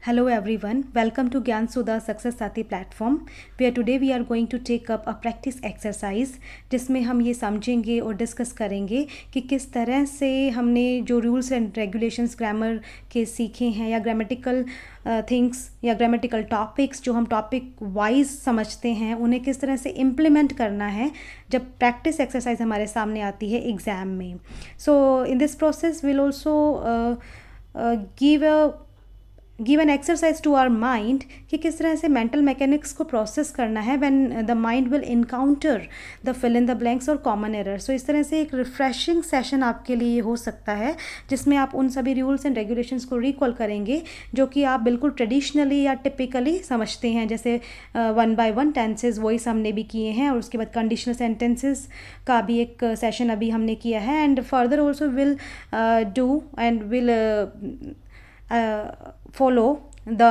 Hello everyone, welcome to Gyan Sudha Success Sati platform where today we are going to take up a practice exercise जिसमें हम ये समझेंगे और discuss करेंगे कि किस तरह से हमने जो रूल्स एंड रेगुलेशंस ग्रामर के सीखे हैं या ग्रामेटिकल थिंग्स या ग्रामेटिकल टॉपिक्स जो हम टॉपिक वाइज समझते हैं उन्हें किस तरह से इम्प्लीमेंट करना है जब प्रैक्टिस एक्सरसाइज हमारे सामने आती है एग्ज़ाम में. So in this process will also give an exercise to our mind कि किस तरह से मेंटल मैकेनिक्स को प्रोसेस करना है when the mind will encounter the fill in the blanks और कॉमन एरर. सो इस तरह से एक रिफ्रेशिंग सेशन आपके लिए हो सकता है जिसमें आप उन सभी रूल्स एंड रेगुलेशंस को रिकॉल करेंगे जो कि आप बिल्कुल ट्रेडिशनली या टिपिकली समझते हैं. जैसे 1 by 1 टेंसेज वॉइस हमने भी किए हैं और उसके बाद कंडीशनल सेंटेंसेस का भी एक सेशन अभी हमने किया है. And further also will do and will follow the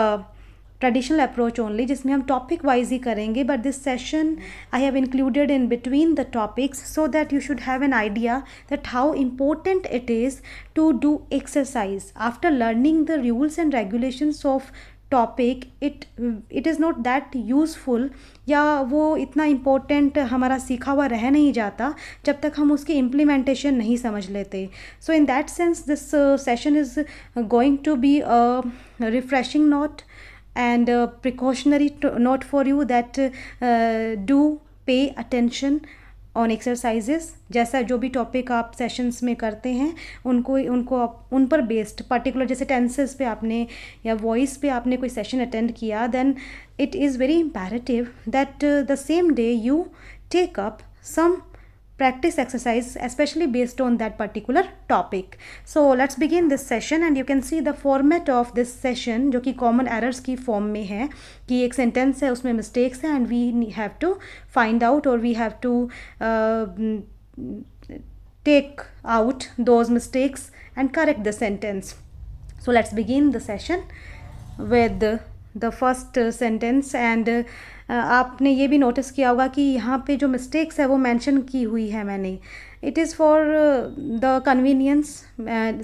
traditional approach only जिसमें हम topic wise ही करेंगे. But this session I have included in between the topics so that you should have an idea that how important it is to do exercise. After learning the rules and regulations of topic it is not that useful या वो इतना important हमारा सीखा हुआ रह नहीं जाता जब तक हम उसकी इम्प्लीमेंटेशन नहीं समझ लेते. So in that sense this session is going to be a refreshing note and precautionary note for you that do pay attention on exercises. जैसा जो भी टॉपिक आप सेशंस में करते हैं उनको उन पर बेस्ड पर्टिकुलर जैसे टेंसेस पे आपने या वॉइस पे आपने कोई सेशन अटेंड किया then it is very imperative that the same day you take up some practice exercise especially based on that particular topic. So let's begin this session and you can see the format of this session जो कि common errors की form में है कि एक sentence है उसमें mistakes हैं and we have to find out or we have to take out those mistakes and correct the sentence. So let's begin the session with the first sentence and आपने ये भी नोटिस किया होगा कि यहाँ पे जो मिस्टेक्स है वो मेंशन की हुई है मैंने. It is for the convenience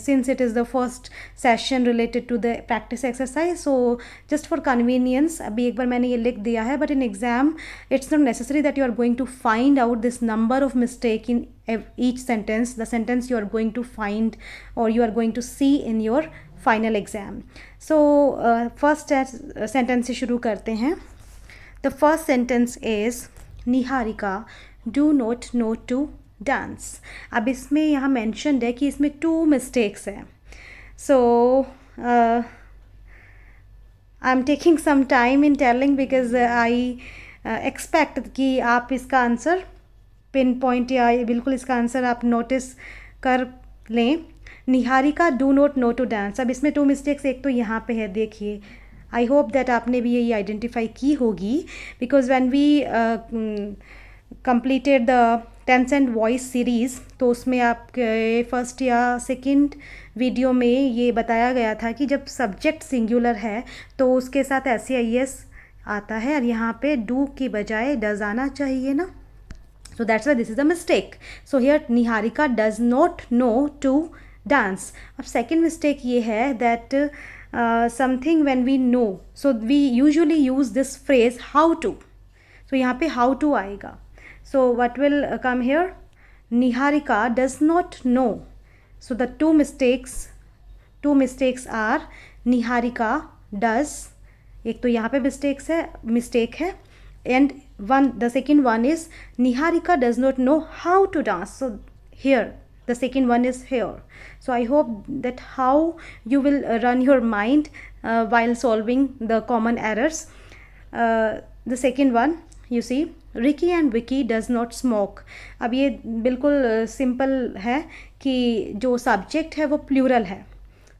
since it is the first session related to the practice exercise. So just for convenience अभी एक बार मैंने ये लिख दिया है. But in exam it's not necessary that you are going to find out this number of mistake in each sentence. The sentence you are going to find or you are going to see in your final exam. So first sentence से शुरू करते हैं. The first sentence is Niharika do not know to dance. अब इसमें यहाँ mentioned है कि इसमें 2 mistakes हैं. So I'm taking some time in telling because I expect कि आप इसका आंसर पिन पॉइंट या बिल्कुल इसका आंसर आप नोटिस कर लें. Niharika do not know to dance. अब इसमें 2 मिस्टेक्स एक तो यहाँ पे है देखिए. आई होप दैट आपने भी यही आइडेंटिफाई की होगी because when we completed the tense and voice series तो उसमें आपके फर्स्ट या सेकंड वीडियो में ये बताया गया था कि जब सब्जेक्ट सिंगुलर है तो उसके साथ SAIS आता है और यहाँ पे डू की बजाय डज आना चाहिए ना. So that's why this is a mistake. So here Niharika does not know to dance. अब second mistake ये है that something when we know. So we usually use this phrase how to. So यहाँ पे how to आएगा. So what will come here? Niharika does not know. So the two mistakes are Niharika does. एक तो यहाँ पे mistake है. And the second one is Niharika does not know how to dance. So here the second one is here. So I hope that how you will run your mind while solving the common errors. The second one you see Ricky and Vicky does not smoke. अब ये बिल्कुल simple है कि जो subject है वो plural है.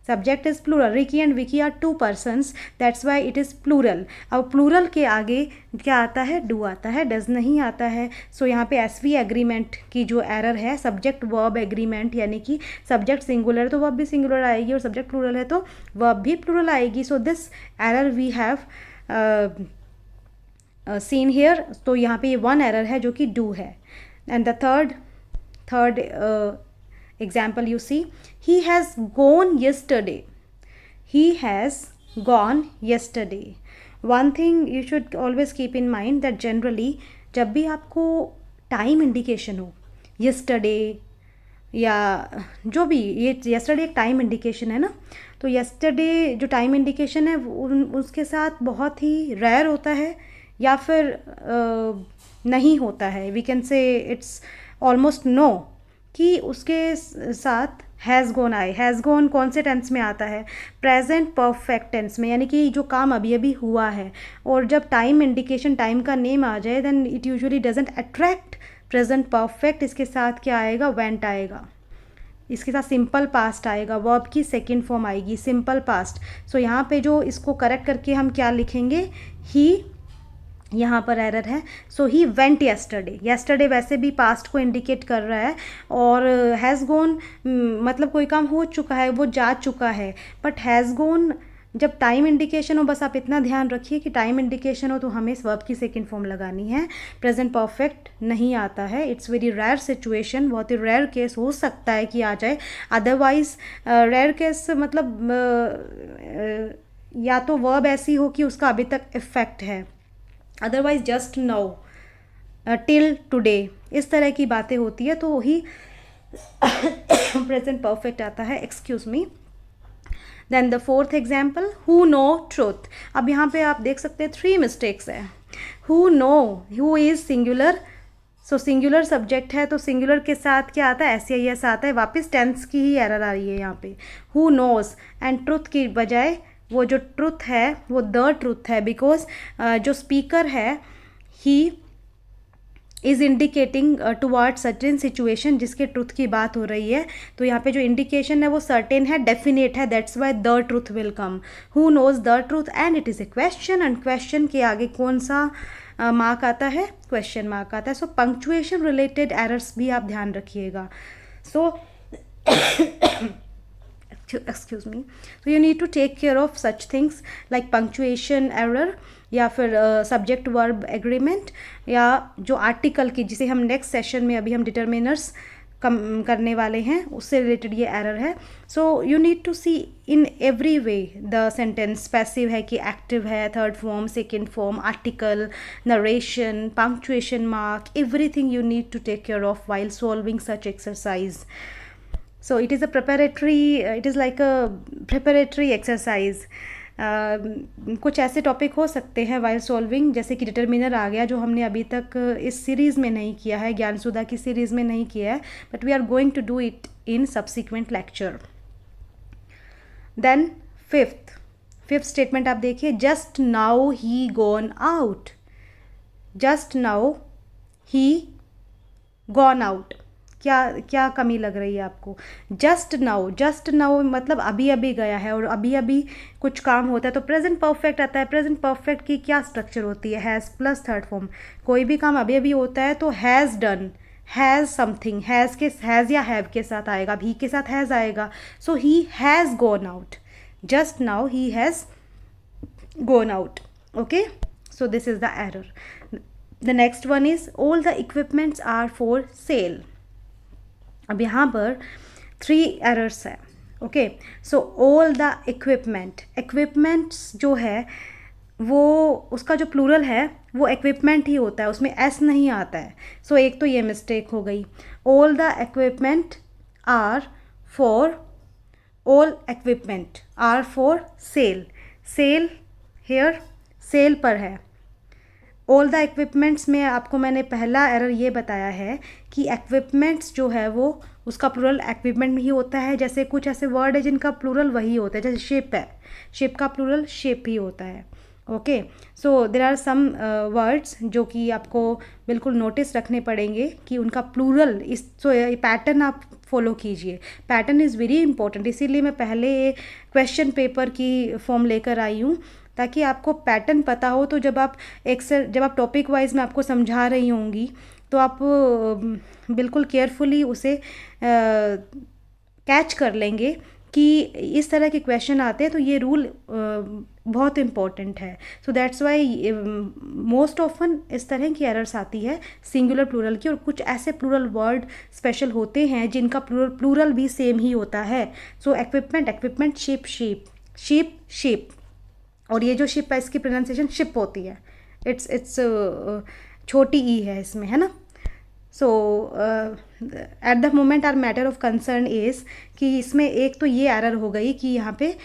Subject is plural. Ricky and Vicky are 2 persons. That's why it is plural. अब प्लूरल के आगे क्या आता है? डू आता है, डज नहीं आता है. सो यहाँ पे SV एग्रीमेंट की जो एरर है सब्जेक्ट वर्ब एग्रीमेंट यानी कि सब्जेक्ट सिंगुलर है तो वर्ब भी सिंगुलर आएगी और सब्जेक्ट प्लूरल है तो वर्ब भी प्लूरल आएगी. So this error we have seen here. तो यहाँ पे ये 1 एरर है जो कि डू है. And the third example you see he has gone yesterday. He has gone yesterday. One thing you should always keep in mind that generally जब भी आपको टाइम इंडिकेशन हो, yesterday या जो भी, ये yesterday एक टाइम इंडिकेशन है ना, तो yesterday जो टाइम इंडिकेशन है उसके साथ बहुत ही रेयर होता है या फिर नहीं होता है. We can say it's almost no कि उसके साथ हैज़ गॉन आए. हैज़ गॉन कौन से टेंस में आता है? प्रेजेंट परफेक्ट टेंस में, यानी कि जो काम अभी अभी हुआ है. और जब टाइम इंडिकेशन, टाइम का नेम आ जाए, then it usually doesn't attract present perfect. इसके साथ क्या आएगा? वेंट आएगा. इसके साथ सिंपल पास्ट आएगा. वर्ब की सेकेंड फॉर्म आएगी सिंपल पास्ट. सो यहाँ पे जो इसको करेक्ट करके हम क्या लिखेंगे? ही, यहाँ पर एरर है. सो ही वेंट येस्टरडे. येस्टरडे वैसे भी पास्ट को इंडिकेट कर रहा है, और हैज़ गॉन मतलब कोई काम हो चुका है, वो जा चुका है. बट हैज़ गॉन जब टाइम इंडिकेशन हो, बस आप इतना ध्यान रखिए कि टाइम इंडिकेशन हो तो हमें इस वर्ब की सेकंड फॉर्म लगानी है. प्रेजेंट परफेक्ट नहीं आता है. इट्स वेरी रेयर सिचुएशन, बहुत ही रेयर केस हो सकता है कि आ जाए. अदरवाइज रेयर केस मतलब या तो वर्ब ऐसी हो कि उसका अभी तक इफेक्ट है, otherwise just now, till today, इस तरह की बातें होती है तो ही प्रेजेंट परफेक्ट आता है. Excuse me. Then the fourth example, who know truth. अब यहाँ पे आप देख सकते हैं 3 मिस्टेक्स है. Who know, who is singular, so singular subject है तो सिंगुलर के साथ क्या आता है? SIS आता है. वापस टेंस की ही एरर आ रही है यहाँ पे. हु नोज एंड ट्रूथ की बजाय वो जो ट्रूथ है वो द ट्रूथ है, बिकॉज जो स्पीकर है he is indicating toward certain situation जिसके ट्रूथ की बात हो रही है. तो यहाँ पे जो इंडिकेशन है वो सर्टेन है, डेफिनेट है. That's why the truth will come. Who knows the truth and it is a question, and question के आगे कौन सा मार्क आता है? क्वेश्चन मार्क आता है. सो पंक्चुएशन रिलेटेड एरर्स भी आप ध्यान रखिएगा. सो excuse me, so you need to take care of such things like punctuation error या फिर सब्जेक्ट वर्ब एग्रीमेंट, या जो आर्टिकल की, जिसे हम नेक्स्ट सेशन में अभी हम डिटर्मिनर्स करने वाले हैं, उससे रिलेटेड ये एरर है. So you need to see in every way the sentence. Passive है कि एक्टिव है, third form, second form, article, narration, punctuation mark, everything you need to take care of while solving such exercise. So it is a preparatory, it is like a preparatory exercise. कुछ ऐसे topic हो सकते हैं while solving, जैसे कि determiner आ गया जो हमने अभी तक इस सीरीज़ में नहीं किया है, ज्ञानसुधा की सीरीज़ में नहीं किया है, but we are going to do it in subsequent lecture. Then fifth statement आप देखिए, जस्ट नाउ ही गॉन आउट. जस्ट नाउ ही गॉन आउट. क्या कमी लग रही है आपको? जस्ट नाउ मतलब अभी अभी गया है, और अभी अभी कुछ काम होता है तो प्रेजेंट परफेक्ट आता है. प्रेजेंट परफेक्ट की क्या स्ट्रक्चर होती है? Has plus third form. कोई भी काम अभी अभी होता है तो has done, has something, has या हैव के साथ आएगा, भी के साथ हैज़ आएगा. So he has gone out. Just now he has gone out. Okay, so this is the error. The next one is all the equipments are for sale. अब यहाँ पर 3 एरर्स है. Okay, so all the equipments जो है वो उसका जो plural है वो इक्विपमेंट ही होता है, उसमें एस नहीं आता है. सो एक तो ये मिस्टेक हो गई. All the equipment are for, all equipment are for sale. Sale here sale पर है. ऑल द इक्विपमेंट्स में आपको मैंने पहला एरर ये बताया है कि इक्विपमेंट्स जो है वो उसका प्लूरल इक्विपमेंट ही होता है. जैसे कुछ ऐसे वर्ड है जिनका प्लूरल वही होता है, जैसे शिप है, शिप का प्लूरल शिप ही होता है. Okay, so there are some words जो कि आपको बिल्कुल नोटिस रखने पड़ेंगे कि उनका प्लूरल इस, सो ये पैटर्न आप फॉलो कीजिए. पैटर्न इज़ वेरी इंपॉर्टेंट, इसीलिए मैं पहले क्वेश्चन पेपर की फॉर्म लेकर आई हूँ ताकि आपको पैटर्न पता हो. तो जब आप टॉपिक वाइज मैं आपको समझा रही होंगी तो आप बिल्कुल केयरफुली उसे कैच कर लेंगे कि इस तरह के क्वेश्चन आते हैं तो ये रूल बहुत इम्पॉर्टेंट है. सो दैट्स वाई मोस्ट ऑफन इस तरह की एरर्स आती है सिंगुलर प्लूरल की. और कुछ ऐसे प्लूरल वर्ड स्पेशल होते हैं जिनका प्लूरल भी सेम ही होता है. सो इक्विपमेंट, शिप, शीप. और ये जो शिप है इसकी प्रोनाउंसिएशन शिप होती है, इट्स छोटी ई है इसमें, है ना। So at the moment our matter of concern is कि इसमें एक तो ये एरर हो गई कि यहाँ पे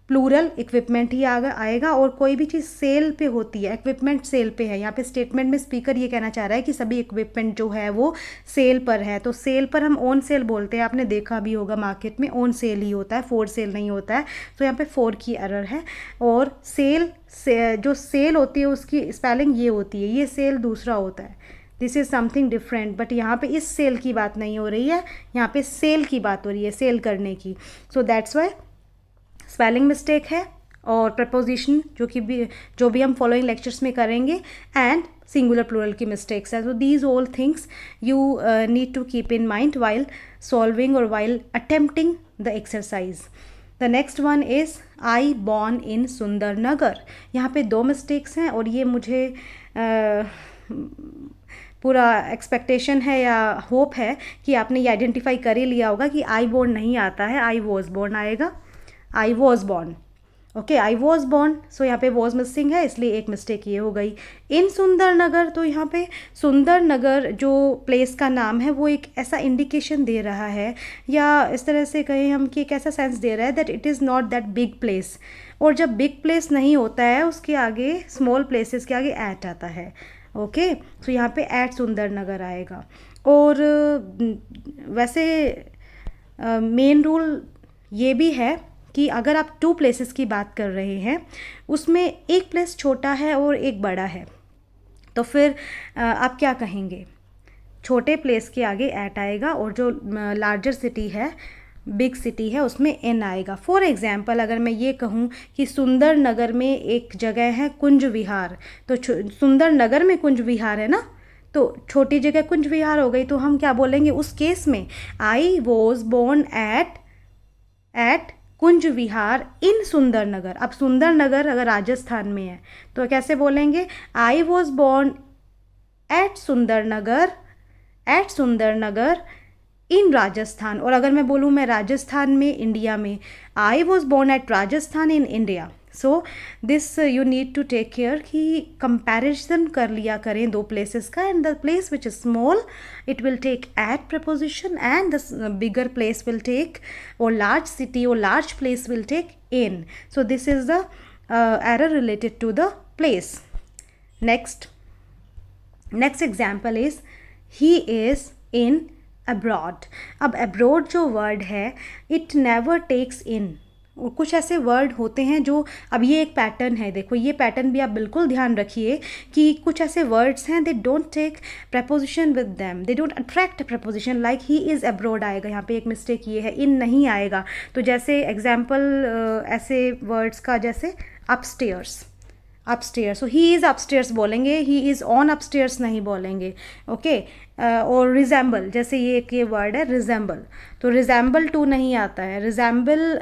प्लूरल इक्विपमेंट ही आएगा, और कोई भी चीज़ सेल पे होती है, इक्विपमेंट सेल पे है। यहाँ पे स्टेटमेंट में स्पीकर ये कहना चाह रहा है कि सभी इक्विपमेंट जो है वो सेल पर है, तो सेल पर हम ऑन सेल बोलते हैं, आपने देखा भी होगा मार्केट में ऑन सेल ही होता है, फॉर सेल नहीं होता है। तो यहाँ पे फॉर की एरर है, और सेल से जो सेल होती है उसकी स्पेलिंग ये होती है, ये सेल दूसरा होता है, this is something different. But यहाँ पे इस सेल की बात नहीं हो रही है, यहाँ पे सेल की बात हो रही है, सेल करने की। सो दैट्स वाई स्पेलिंग मिस्टेक है, और प्रपोजिशन जो भी हम फॉलोइंग लेक्चर्स में करेंगे, एंड सिंगुलर प्लूरल की मिस्टेक्स है। So these all things you need to keep in mind while solving और while attempting the exercise. The next one is I born in Sundar Nagar. यहाँ पे 2 मिस्टेक्स हैं, और ये मुझे पूरा एक्सपेक्टेशन है या होप है कि आपने ये आइडेंटिफाई कर ही लिया होगा कि आई बॉर्न नहीं आता है, आई वॉज बॉर्न आएगा, I was born. Okay, I was born, so यहाँ पे वॉज मिसिंग है, इसलिए एक मिस्टेक ये हो गई। इन सुंदर नगर, तो यहाँ पे सुंदर नगर जो प्लेस का नाम है वो एक ऐसा इंडिकेशन दे रहा है, या इस तरह से कहें हम कि एक ऐसा सेंस दे रहा है that it is not that big place. और जब बिग प्लेस नहीं होता है उसके आगे स्मॉल प्लेसेस के आगे एट आता है। ओके, तो यहाँ पे एट सुंदर नगर आएगा। और वैसे मेन रूल ये भी है कि अगर आप 2 प्लेसेस की बात कर रहे हैं, उसमें एक प्लेस छोटा है और एक बड़ा है, तो फिर आप क्या कहेंगे? छोटे प्लेस के आगे एट आएगा, और जो लार्जर सिटी है, बिग सिटी है, उसमें एन आएगा। फॉर एग्जाम्पल अगर मैं ये कहूँ कि सुंदर नगर में एक जगह है कुंज विहार, तो सुंदर नगर में कुंज विहार है ना, तो छोटी जगह कुंज विहार हो गई, तो हम क्या बोलेंगे उस केस में? I was born eight Kunj Vihar इन सुंदर नगर। अब सुंदर नगर अगर राजस्थान में है तो कैसे बोलेंगे? आई वॉज बोर्न एट सुंदर नगर इन राजस्थान। और अगर मैं बोलूँ मैं राजस्थान में, इंडिया में, I was born at Rajasthan in India. So this you need to take care कि कंपैरिजन कर लिया करें 2 प्लेसेस का, and the place which is small it will take at preposition, and the bigger place will take, और large city और large place will take in. So this is the error related to the place. Next example is he is in abroad. अब abroad जो word है it never takes in, और कुछ ऐसे word होते हैं जो, अब ये एक पैटर्न है, देखो ये पैटर्न भी आप बिल्कुल ध्यान रखिए कि कुछ ऐसे वर्ड्स हैं they don't take preposition with them, they don't attract preposition, like he is abroad आएगा, यहाँ पे एक मिस्टेक ये है, इन नहीं आएगा। तो जैसे एग्जाम्पल ऐसे वर्ड्स का जैसे upstairs, so he is upstairs बोलेंगे, ही इज़ ऑन अपस्टेयर्स नहीं बोलेंगे। ओके, और रिजेंबल, जैसे ये एक ये वर्ड है रिजेंबल, तो रिजेंबल टू नहीं आता है, resemble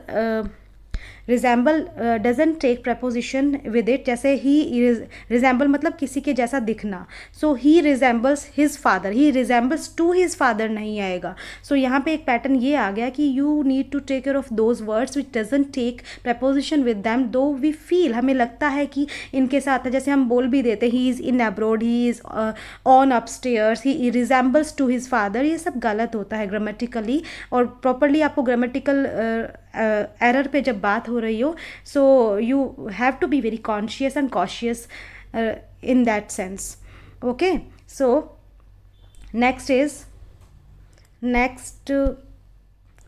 doesn't take preposition with it, जैसे ही रिजेंबल मतलब किसी के जैसा दिखना, so he resembles his father, he resembles to his father नहीं आएगा। सो यहाँ पे एक पैटर्न ये आ गया कि you need to take care of those words which doesn't take preposition with them, though we feel, हमें लगता है कि इनके साथ है, जैसे हम बोल भी देते he is in abroad, he is on upstairs, he resembles to his father, ये सब गलत होता है ग्रामेटिकली, और प्रॉपरली आपको ग्रामेटिकल एरर पे जब बात हो रही हो, so you have to be very conscious and cautious in that sense. Okay, so next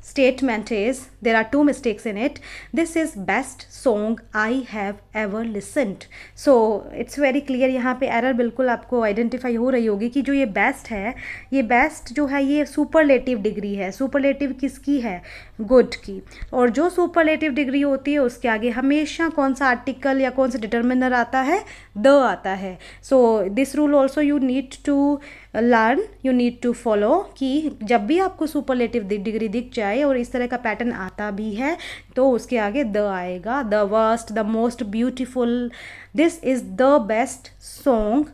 statement is, there are 2 mistakes in it. This is best song I have ever listened. So it's very clear, यहाँ पे error बिल्कुल आपको identify हो रही होगी कि जो ये बेस्ट है, ये बेस्ट जो है ये सुपरलेटिव डिग्री है। सुपरलेटिव किसकी है? गुड की। और जो सुपरलेटिव डिग्री होती है उसके आगे हमेशा कौन सा आर्टिकल या कौन सा डिटर्मिनर आता है? द आता है। So this rule also you need to learn, you need to follow, कि जब भी आपको सुपरलेटिव डिग्री दिख जाए और इस तरह का पैटर्न आता भी है तो उसके आगे द आएगा। The worst, the most beautiful, this is the best song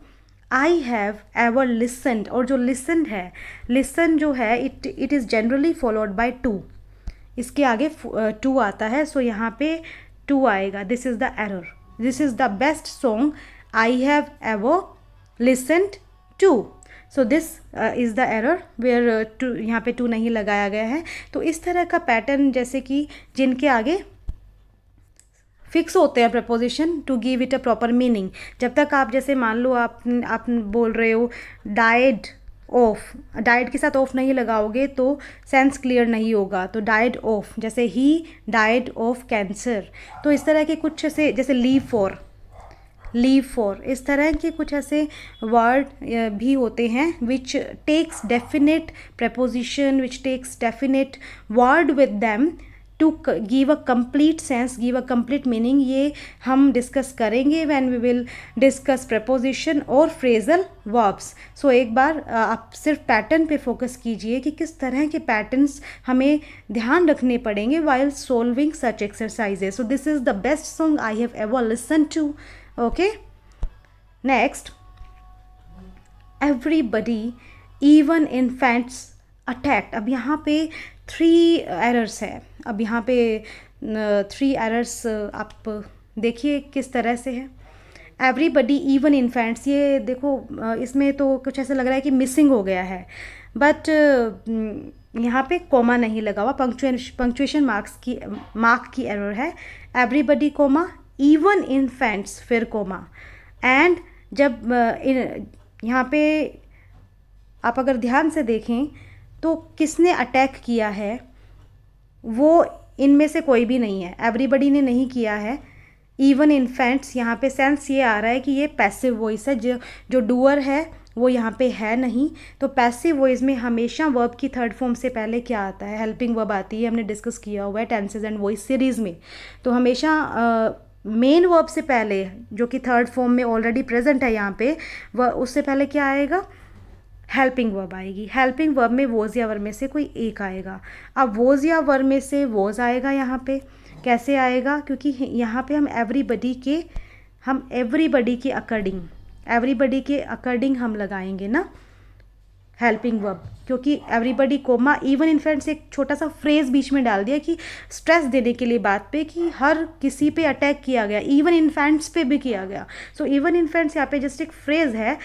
I have ever listened. और जो लिसन है, लिसन जो है it is generally followed by two, इसके आगे टू आता है, सो यहाँ पे टू आएगा। This is the error, this is the best song I have ever listened to. So this is the error where to, यहाँ पे टू नहीं लगाया गया है। तो इस तरह का पैटर्न, जैसे कि जिनके आगे फिक्स होते हैं preposition to give it a proper meaning, जब तक आप, जैसे मान लो आप बोल रहे हो डाइड ऑफ, डाइड के साथ ऑफ नहीं लगाओगे तो सेंस क्लियर नहीं होगा। तो डाइड ऑफ, जैसे ही डाइड ऑफ कैंसर। तो इस तरह के कुछ ऐसे, जैसे लीव फॉर, इस तरह के कुछ ऐसे वर्ड भी होते हैं which takes definite preposition, which takes definite word with them to give a complete sense, give a complete meaning. ये हम डिस्कस करेंगे when we will discuss preposition और फ्रेजल वर्ब्स। सो एक बार आप सिर्फ पैटर्न पे फोकस कीजिए कि किस तरह के पैटर्न्स हमें ध्यान रखने पड़ेंगे while solving such exercises. So this is the best song I have ever listen to. Okay, next, everybody even infants attacked. अब यहाँ पे 3 एरर्स है। अब यहाँ पे 3 एरर्स आप देखिए किस तरह से है। एवरीबडी इवन इन्फेंट्स, ये देखो इसमें तो कुछ ऐसा लग रहा है कि मिसिंग हो गया है, बट यहाँ पे कोमा नहीं लगा हुआ, पंक्चुएशन मार्क की एरर है। एवरीबडी कोमा, इवन इन्फेंट्स, फिर कोमा। एंड जब यहाँ पे आप अगर ध्यान से देखें तो किसने अटैक किया है, वो इनमें से कोई भी नहीं है। एवरीबडी ने नहीं किया है। इवन इन्फेंट्स, यहाँ पे सेंस ये आ रहा है कि ये पैसिव वॉइस है, जो डूअर है वो यहाँ पे है नहीं। तो पैसिव वॉइस में हमेशा वर्ब की थर्ड फॉर्म से पहले क्या आता है, हेल्पिंग वर्ब आती है। हमने डिस्कस किया हुआ है टेंसेज एंड वॉइस सीरीज़ में। तो हमेशा मेन वर्ब से पहले, जो कि थर्ड फॉर्म में ऑलरेडी प्रेजेंट है यहाँ पे, वह उससे पहले क्या आएगा, हेल्पिंग वर्ब आएगी। हेल्पिंग वर्ब में वोज या वर में से कोई एक आएगा। अब वोज या वर में से वोज आएगा यहाँ पे, कैसे आएगा, क्योंकि यहाँ पे हम एवरीबडी के अकॉर्डिंग हम लगाएंगे ना हेल्पिंग वर्ब, क्योंकि एवरीबडी कोमा इवन इन्फेंट्स एक छोटा सा फ्रेज बीच में डाल दिया कि स्ट्रेस देने के लिए बात पे कि हर किसी पे अटैक किया गया, इवन इन्फेंट्स पे भी किया गया। सो इवन इन्फेंट्स यहाँ पे जस्ट एक फ्रेज है,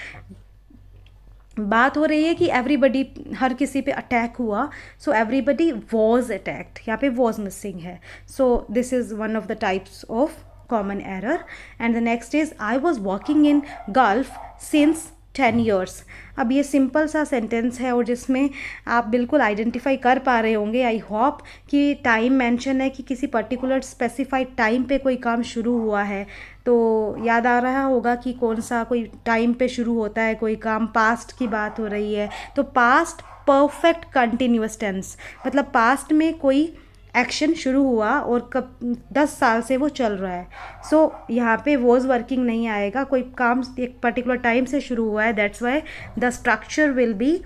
बात हो रही है कि एवरीबडी, हर किसी पे अटैक हुआ। सो एवरीबडी वॉज अटैक्ड, यहाँ पे वॉज मिसिंग है। So this is one of the types of common error. And the next is I was walking in gulf since 10 years। अब ये सिंपल सा सेंटेंस है और जिसमें आप बिल्कुल आइडेंटिफाई कर पा रहे होंगे, आई होप, कि टाइम मेंशन है कि किसी पर्टिकुलर स्पेसिफाइड टाइम पे कोई काम शुरू हुआ है। तो याद आ रहा होगा कि कौन सा कोई टाइम पे शुरू होता है कोई काम, पास्ट की बात हो रही है। तो पास्ट परफेक्ट कंटिन्यूअस टेंस, मतलब पास्ट में कोई एक्शन शुरू हुआ और कब 10 साल से वो चल रहा है। सो यहाँ पे वॉज वर्किंग नहीं आएगा, कोई काम एक पर्टिकुलर टाइम से शुरू हुआ है, that's why the structure will be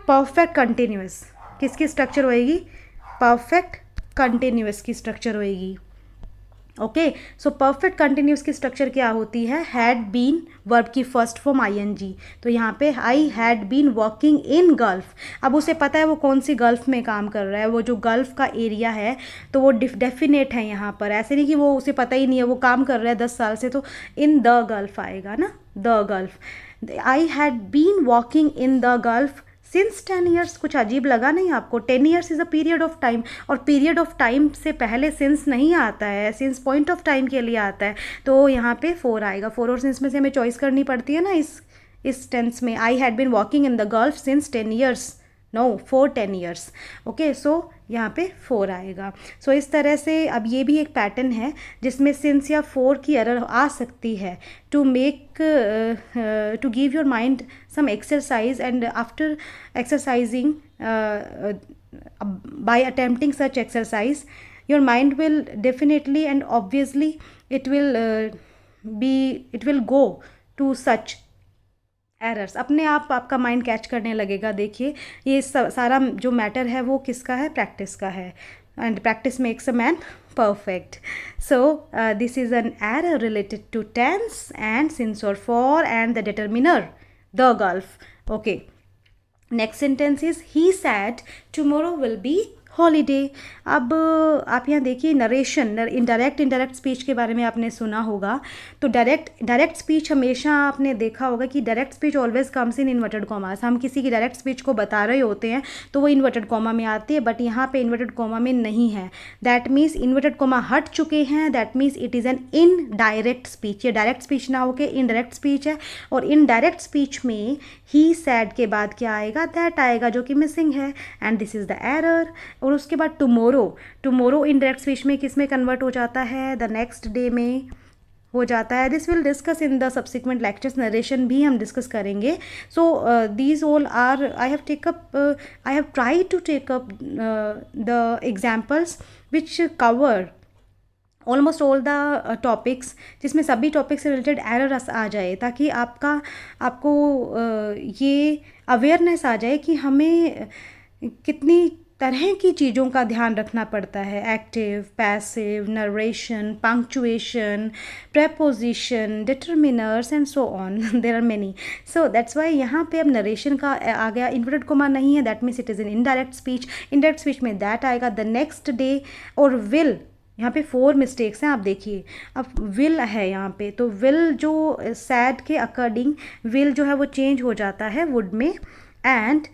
perfect continuous. किसकी स्ट्रक्चर होएगी, परफेक्ट कंटिन्यूअस की स्ट्रक्चर होएगी। ओके, सो परफेक्ट कंटिन्यूस की स्ट्रक्चर क्या होती है, हैड बीन वर्ब की फर्स्ट फॉर्म आईएनजी। तो यहाँ पे I had been working in Gulf. अब उसे पता है वो कौन सी गल्फ में काम कर रहा है, वो जो गल्फ का एरिया है तो वो डेफिनेट है यहाँ पर। ऐसे नहीं कि वो उसे पता ही नहीं है, वो काम कर रहा है 10 साल से, तो इन द गल्फ आएगा ना, the Gulf. I had been walking in the Gulf since 10 years। कुछ अजीब लगा नहीं आपको? 10 years is a period of time, और पीरियड ऑफ टाइम से पहले सिंस नहीं आता है, सिंस पॉइंट ऑफ टाइम के लिए आता है। तो यहाँ पे 4 आएगा। 4 और सिंस में से हमें चॉइस करनी पड़ती है ना इस टेंस में। I had been walking in the Gulf since 10 years, no, for 10 years। Okay, so यहाँ पे 4 आएगा। सो इस तरह से अब ये भी एक पैटर्न है जिसमें सिंस या 4 की एरर आ सकती है। To to give your mind some exercise, and after exercising by attempting such exercise, your mind will definitely and obviously it will go to such errors। अपने आप आपका माइंड कैच करने लगेगा। देखिए ये सारा जो मैटर है वो किसका है, प्रैक्टिस का है, and practice makes a man perfect। So this is an error related to tense and since or for and the determiner, the gulf। Okay, next sentence is he said tomorrow will be holiday. अब आप यहाँ देखिए narration, indirect speech के बारे में आपने सुना होगा। तो डायरेक्ट स्पीच हमेशा आपने देखा होगा कि direct speech always comes in inverted commas. हम किसी की डायरेक्ट स्पीच को बता रहे होते हैं तो वो इन्वर्टेड कॉमा में आती है, बट यहाँ पे इन्वर्टेड कॉमा में नहीं है। दैट मीन्स इन्वर्टेड कॉमा हट चुके हैं, that means it is an indirect speech. ये डायरेक्ट स्पीच ना होकर इनडायरेक्ट स्पीच है। और इनडायरेक्ट स्पीच में ही सैड के बाद क्या आएगा, दैट आएगा, जो कि मिसिंग है, and this is the error. और उसके बाद टुमोरो इनडायरेक्ट स्पीच में किस में कन्वर्ट हो जाता है, द नेक्स्ट डे में हो जाता है। This will discuss in the subsequent lectures, narration भी हम डिस्कस करेंगे। So these all are I have tried to take up the examples which cover almost all the topics, जिसमें सभी टॉपिक से रिलेटेड एरर आ जाए, ताकि आपको ये अवेयरनेस आ जाए कि हमें कितनी तरह की चीज़ों का ध्यान रखना पड़ता है। Active, passive, narration, punctuation, preposition, determiners and so on, there are many. So that's why यहाँ पे अब नरेशन का आ गया, इन्वर्टेड कॉमा नहीं है, that means it is an indirect speech. Indirect speech में दैट आएगा, द नेक्स्ट डे। और विल, यहाँ पे 4 मिस्टेक्स हैं, आप देखिए। अब विल है यहाँ पे, तो विल जो सैड के अकॉर्डिंग विल जो है वो चेंज हो जाता है वुड में, and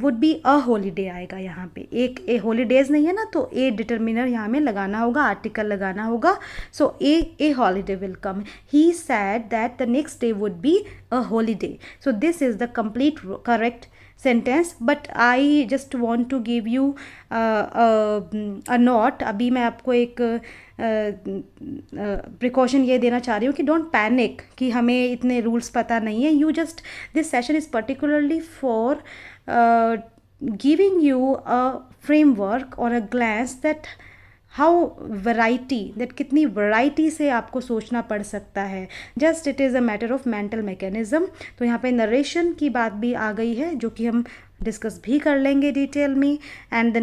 would be a holiday आएगा यहाँ पे। एक ए हॉलीडेज नहीं है ना, तो ए डिटर्मिनर यहाँ में लगाना होगा, आर्टिकल लगाना होगा। So a holiday will come. He said that the next day would be a holiday. So this is the complete correct sentence, but I just want to give you a note. अभी मैं आपको एक precaution ये देना चाह रही हूँ कि डोंट पैनिक कि हमें इतने रूल्स पता नहीं है। You just, this session is particularly for giving you a framework और a glance that how variety, that कितनी वैरायटी से आपको सोचना पड़ सकता है। Just it is a matter of mental mechanism. तो यहाँ पे नरेशन की बात भी आ गई है, जो कि हम डिस्कस भी कर लेंगे डिटेल में। And the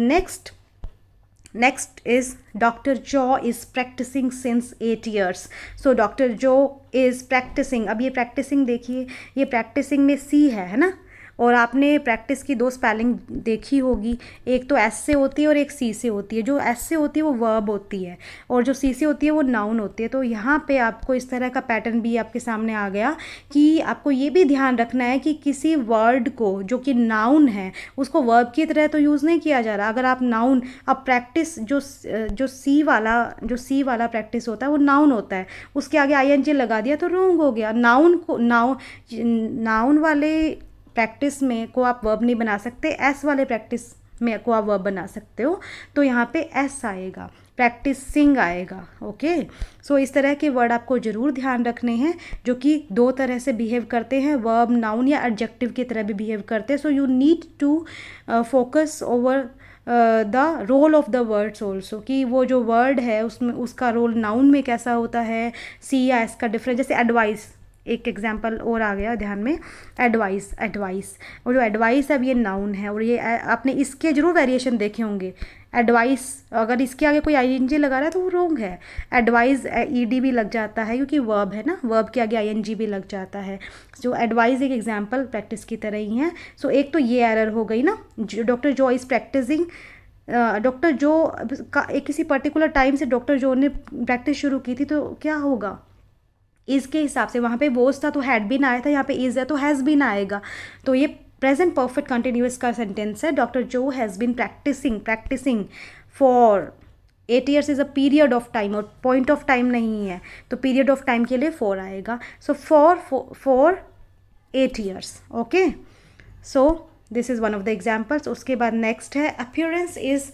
next is doctor Joe is practising since 8 years। So doctor Joe is practising. अब ये प्रैक्टिसिंग देखिए, ये प्रैक्टिसिंग में सी है ना, और आपने प्रैक्टिस की 2 स्पेलिंग देखी होगी, एक तो एस से होती है और एक सी से होती है। जो एस से होती है वो वर्ब होती है, और जो सी से होती है वो नाउन होती है। तो यहाँ पे आपको इस तरह का पैटर्न भी आपके सामने आ गया कि आपको ये भी ध्यान रखना है कि किसी वर्ड को जो कि नाउन है उसको वर्ब की तरह तो यूज़ नहीं किया जा रहा। अगर आप नाउन, अब प्रैक्टिस जो सी वाला प्रैक्टिस होता है वो नाउन होता है, उसके आगे ING लगा दिया तो रॉन्ग हो गया। नाउन वाले प्रैक्टिस में को आप वर्ब नहीं बना सकते, एस वाले प्रैक्टिस में को आप वर्ब बना सकते हो। तो यहाँ पे एस आएगा, प्रैक्टिसिंग आएगा। ओके, सो इस तरह के वर्ड आपको ज़रूर ध्यान रखने हैं, जो कि 2 तरह से बिहेव करते हैं, वर्ब, नाउन या एडजेक्टिव की तरह भी बिहेव करते हैं। So you need to focus over the role of the words also, कि वो जो वर्ड है उसमें उसका रोल नाउन में कैसा होता है, सी या एस का डिफरेंस। जैसे एडवाइस, एक एग्जाम्पल और आ गया ध्यान में, एडवाइस। और जो एडवाइस है अब ये नाउन है, और ये आपने इसके जरूर वेरिएशन देखे होंगे। एडवाइस, अगर इसके आगे कोई ING लगा रहा है तो वो रॉन्ग है। एडवाइस ED भी लग जाता है, क्योंकि वर्ब है ना, वर्ब के आगे ING भी लग जाता है। जो एडवाइस एक एग्जाम्पल प्रैक्टिस की तरह ही है। सो एक तो ये एरर हो गई ना, डॉक्टर जो इज़ प्रैक्टिसिंग, डॉक्टर जो एक किसी पर्टिकुलर टाइम से डॉक्टर जो ने प्रैक्टिस शुरू की थी, तो क्या होगा इसके हिसाब से, वहाँ पे वोज था तो हैड बीन आया था, यहाँ पे इज़ है तो हैज़ बीन आएगा। तो ये प्रेजेंट परफेक्ट कंटिन्यूअस का सेंटेंस है। Doctor Joe has been practising for 8 years is a period of time, और पॉइंट ऑफ टाइम नहीं है, तो पीरियड ऑफ टाइम के लिए 4 आएगा। So for 8 years। Okay, so this is one of the examples. उसके बाद नेक्स्ट है अपीयरेंस इज़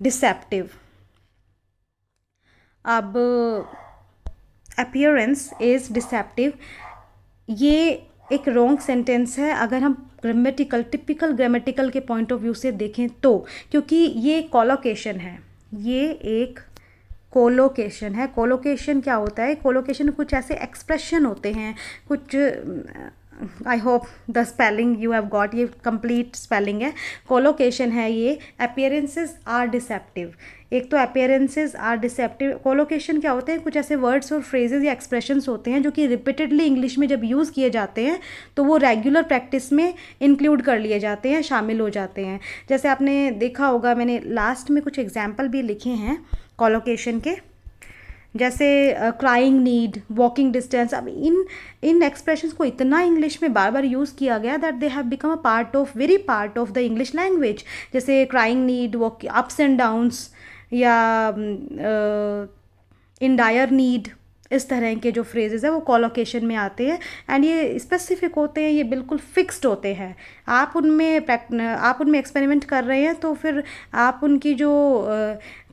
डिसेप्टिव। अब अपीयरेंस इज़ डिसेप्टिव, ये एक रॉन्ग सेंटेंस है अगर हम टिपिकल ग्रामेटिकल के पॉइंट ऑफ व्यू से देखें तो, क्योंकि ये कोलोकेशन है, ये एक कोलोकेशन है। कोलोकेशन क्या होता है? कोलोकेशन कुछ ऐसे एक्सप्रेशन होते हैं, कुछ I hope the spelling you have got, ये कंप्लीट स्पेलिंग है, कोलोकेशन है ये, अपीयरेंसेस आर डिसेप्टिव। एक तो अपीयरेंसेस आर डिसेप्टिव, कोलोकेशन क्या होते हैं, कुछ ऐसे वर्ड्स और फ्रेजेस या एक्सप्रेशंस होते हैं जो कि रिपीटेडली इंग्लिश में जब यूज़ किए जाते हैं तो वो रेगुलर प्रैक्टिस में इंक्लूड कर लिए जाते हैं, शामिल हो जाते हैं। जैसे आपने देखा होगा, मैंने लास्ट में कुछ एग्जाम्पल भी लिखे हैं कोलोकेशन के, जैसे क्राइंग नीड, वॉकिंग डिस्टेंस। अब इन एक्सप्रेशंस को इतना इंग्लिश में बार बार यूज़ किया गया that they have become a part of, very part of the English language. जैसे crying need, walk, ups and downs, या इन डायर नीड, इस तरह के जो फ्रेजेस है वो कोलोकेशन में आते हैं। एंड ये स्पेसिफिक होते हैं, ये बिल्कुल फिक्स्ड होते हैं। आप उनमें एक्सपेरिमेंट कर रहे हैं तो फिर आप उनकी जो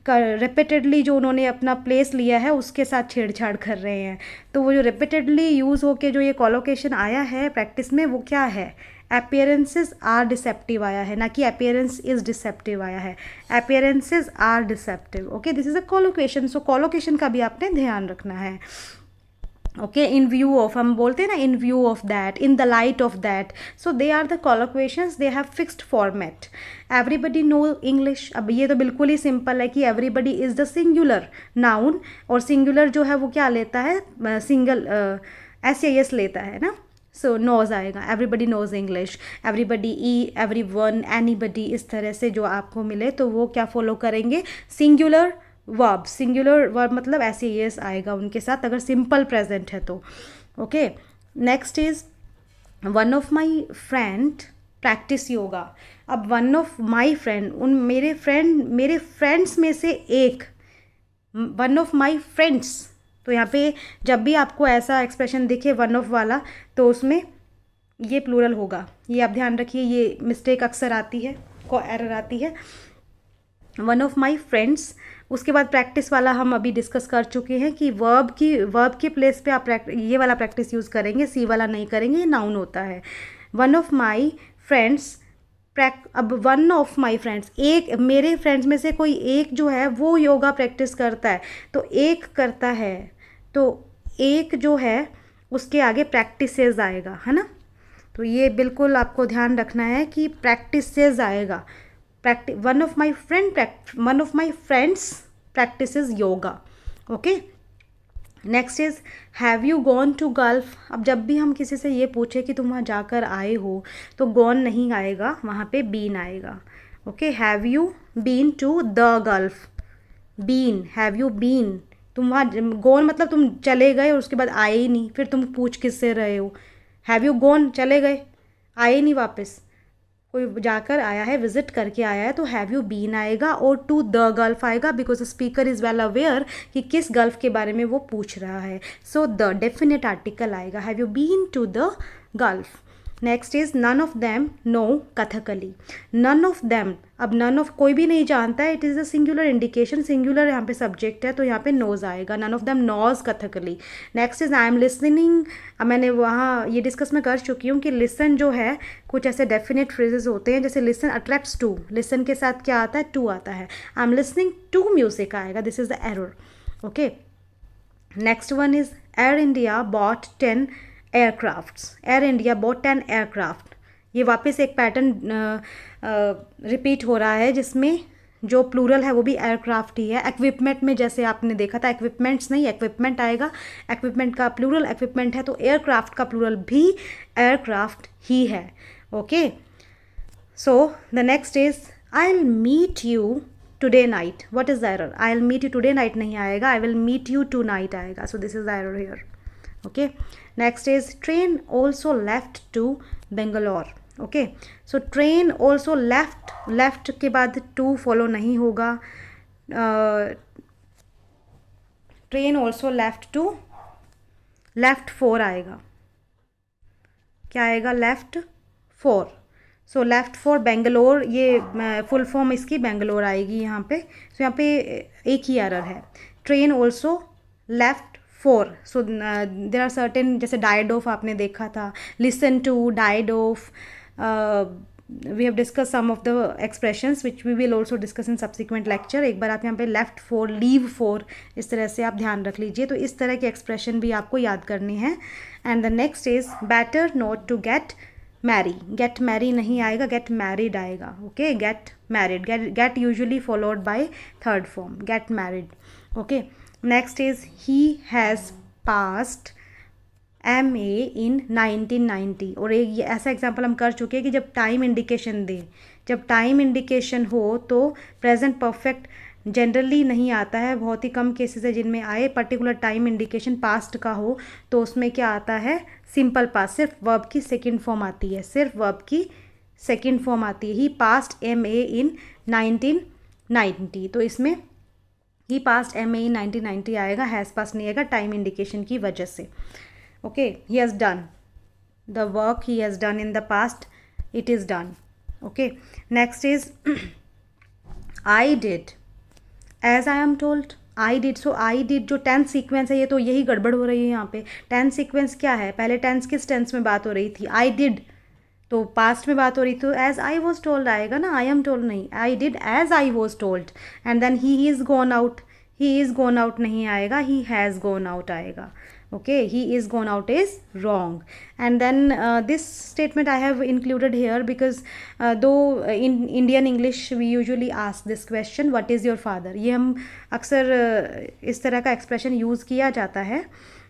रिपीटेडली जो उन्होंने अपना प्लेस लिया है उसके साथ छेड़छाड़ कर रहे हैं। तो वो जो रिपीटेडली यूज़ होके जो ये कोलोकेशन आया है प्रैक्टिस में, वो क्या है, अपीयरेंसेस आर डिसेप्टिव आया है, ना कि अपीयरेंस इज डिसेप्टिव आया है, appearances are deceptive. Okay, this is a collocation. So collocation का भी आपने ध्यान रखना है। ओके, इन व्यू ऑफ, हम बोलते हैं ना, in view of that, in the light of that, so they are the collocations, they have fixed format. Everybody know English, अब ये तो बिल्कुल ही सिंपल है कि everybody is the singular noun, और सिंगुलर जो है वो क्या लेता है, सिंगल SAS लेता है ना, सो नोज आएगा, everybody knows English, everybody, every one, anybody, इस तरह से जो आपको मिले तो वो क्या फॉलो करेंगे, सिंगुलर वर्ब। सिंगुलर वर्ब मतलब SAS आएगा उनके साथ, अगर सिंपल प्रेजेंट है तो। Okay, next is one of my friend practice yoga. अब वन ऑफ माई फ्रेंड, मेरे फ्रेंड्स में से एक, वन ऑफ माई फ्रेंड्स। तो यहाँ पे जब भी आपको ऐसा एक्सप्रेशन दिखे वन ऑफ वाला, तो उसमें ये प्लूरल होगा, ये आप ध्यान रखिए, ये मिस्टेक अक्सर आती है, को एरर आती है। वन ऑफ माई फ्रेंड्स, उसके बाद प्रैक्टिस वाला हम अभी डिस्कस कर चुके हैं कि वर्ब की प्लेस पे आप ये वाला प्रैक्टिस यूज़ करेंगे, सी वाला नहीं करेंगे, ये नाउन होता है। वन ऑफ माई फ्रेंड्स, अब वन ऑफ माई फ्रेंड्स, एक मेरे फ्रेंड्स में से कोई एक जो है वो योगा प्रैक्टिस करता है, तो एक करता है, तो एक जो है उसके आगे प्रैक्टिसेस आएगा, है ना। तो ये बिल्कुल आपको ध्यान रखना है कि प्रैक्टिसेस आएगा। One of my friends practises yoga. Okay, next is have you gone to Gulf. अब जब भी हम किसी से ये पूछे कि तुम वहाँ जाकर आए हो, तो गॉन नहीं आएगा, वहाँ पे बीन आएगा। Okay, have you been to the Gulf, been, have you been, तुम वहाँ, गॉन मतलब तुम चले गए और उसके बाद आए ही नहीं, फिर तुम पूछ किससे रहे हो। हैव यू गॉन, चले गए, आए नहीं वापस, कोई जाकर आया है, विजिट करके आया है, तो हैव यू बीन आएगा, और टू द गल्फ आएगा, because speaker is well aware कि किस गल्फ के बारे में वो पूछ रहा है। सो द डेफिनेट आर्टिकल आएगा, have you been to the Gulf. Next is none of them know Kathakali. None of them, अब नन ऑफ कोई भी नहीं जानता है, it is a singular indication, singular यहाँ पे सब्जेक्ट है, तो यहाँ पे नोज आएगा, none of them knows Kathakali. Next is I am listening. अब मैंने वहाँ ये डिस्कस मैं कर चुकी हूँ कि लिसन जो है, कुछ ऐसे डेफिनेट फ्रेजेस होते हैं, जैसे लिसन अट्रैक्ट्स टू, लिसन के साथ क्या आता है, टू आता है, I am listening to music आएगा, this is the error. Okay, next one is Air India bought 10 aircrafts. Air India bought 10 aircraft, ये वापस एक पैटर्न रिपीट हो रहा है, जिसमें जो प्लूरल है वो भी एयरक्राफ्ट ही है। इक्विपमेंट में जैसे आपने देखा था, इक्विपमेंट्स नहीं, इक्विपमेंट आएगा, इक्विपमेंट का प्लूरल इक्विपमेंट है, तो एयरक्राफ्ट का प्लूरल भी एयरक्राफ्ट ही है। Okay, so the next is I will meet you today night. What is the error, I will meet you today night नहीं आएगा, I will meet you tonight आएगा, so this is the error here. Okay, next is train also left to Bangalore. Okay, so train also left, left के बाद to follow नहीं होगा, train also left to, left 4 आएगा, क्या आएगा, left 4। So left 4 Bangalore, ये full form इसकी बेंगलोर आएगी यहाँ पे। सो यहाँ पे एक ही एरर है, train also left 4। So there are certain, जैसे डाइड ऑफ आपने देखा था, listen to, died of, we have discuss some of the expressions which we will also discuss in subsequent lecture. एक बार आप यहाँ पे लेफ्ट फॉर, लीव फॉर, इस तरह से आप ध्यान रख लीजिए. तो इस तरह के एक्सप्रेशन भी आपको याद करनी है. And the next is better not to get marry. Get marry नहीं आएगा, गेट मैरिड आएगा. Okay, get married. Get usually followed by third form, get married. Okay, next is he has passed MA in 1990. और एक ये ऐसा example हम कर चुके हैं कि जब टाइम इंडिकेशन दे, जब टाइम इंडिकेशन हो तो प्रेजेंट परफेक्ट जनरली नहीं आता है. बहुत ही कम केसेस है जिनमें आए पर्टिकुलर टाइम इंडिकेशन पास्ट का हो, तो उसमें क्या आता है, सिंपल पास्ट. सिर्फ वर्ब की सेकेंड फॉर्म आती है, सिर्फ वर्ब की सेकेंड फॉर्म आती है. ही पास्ट MA इन 1990. तो इसमें ही पास्ट MA इन 1990 आएगा, हैज़ पास्ट नहीं आएगा टाइम इंडिकेशन की वजह से. Okay, he has done the work he has done in the past, it is done. Okay, next is I did as I am told. I did, so I did जो tense sequence है, ये तो यही गड़बड़ हो रही है यहाँ पे. टेंस सीक्वेंस क्या है, पहले टेंस किस टेंस में बात हो रही थी, I did, तो पास्ट में बात हो रही, तो एज आई वॉज टोल्ड आएगा ना, आई एम टोल्ड नहीं. I did as I was told. And then he is gone out, he is gone out नहीं आएगा, ही हैज़ गॉन आउट आएगा. Okay, he is gone out is wrong. And then this statement I have included here because though in Indian English we usually ask this question, what is your father. ये हम अक्सर इस तरह का expression use किया जाता है.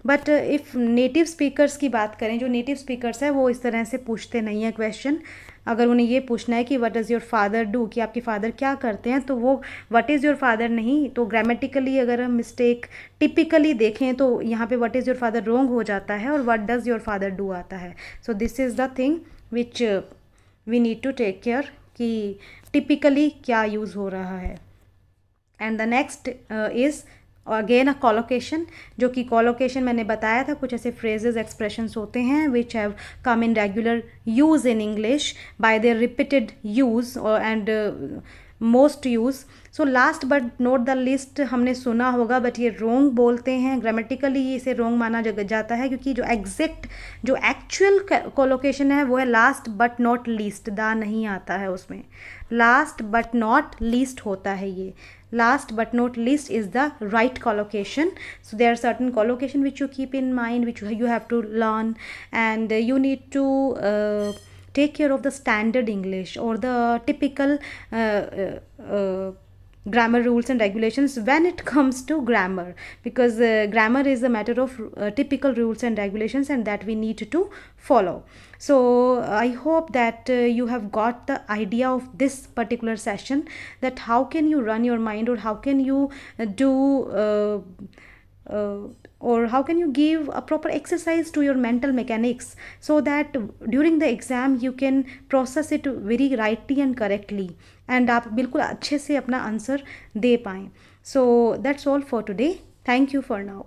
But if native speakers की बात करें, जो नेटिव स्पीकर्स है वो इस तरह से पूछते नहीं हैं क्वेश्चन. अगर उन्हें ये पूछना है कि what does your father do, कि आपके फादर क्या करते हैं, तो वो व्हाट इज़ योर फादर नहीं. तो ग्रामेटिकली अगर हम मिस्टेक टिपिकली देखें तो यहाँ पे what is your father wrong हो जाता है और what does your father do आता है. So this is the thing which we need to take care कि टिपिकली क्या यूज़ हो रहा है. And the next is again a collocation, जो कि कॉलोकेशन मैंने बताया था, कुछ ऐसे फ्रेजेस एक्सप्रेशंस होते हैं which have come in regular use in English by there repeated use and most use. So last but not the list हमने सुना होगा, बट ये रोंग बोलते हैं. ग्रामेटिकली इसे रोंग माना जाता है क्योंकि जो एग्जैक्ट, जो एक्चुअल कोलोकेशन है वो है लास्ट बट नॉट लीस्ट. दा नहीं आता है उसमें, लास्ट बट नॉट लीस्ट होता है. ये last but not least is the right collocation. So there are certain collocation which you keep in mind, which you have to learn, and you need to take care of the standard English or the typical grammar rules and regulations when it comes to grammar, because grammar is a matter of typical rules and regulations, and that we need to follow. So I hope that you have got the idea of this particular session, that how can you run your mind, or how can you do or how can you give a proper exercise to your mental mechanics, so that during the exam you can process it very rightly and correctly, and आप बिल्कुल अच्छे से अपना answer दे पाएँ. So that's all for today. Thank you for now.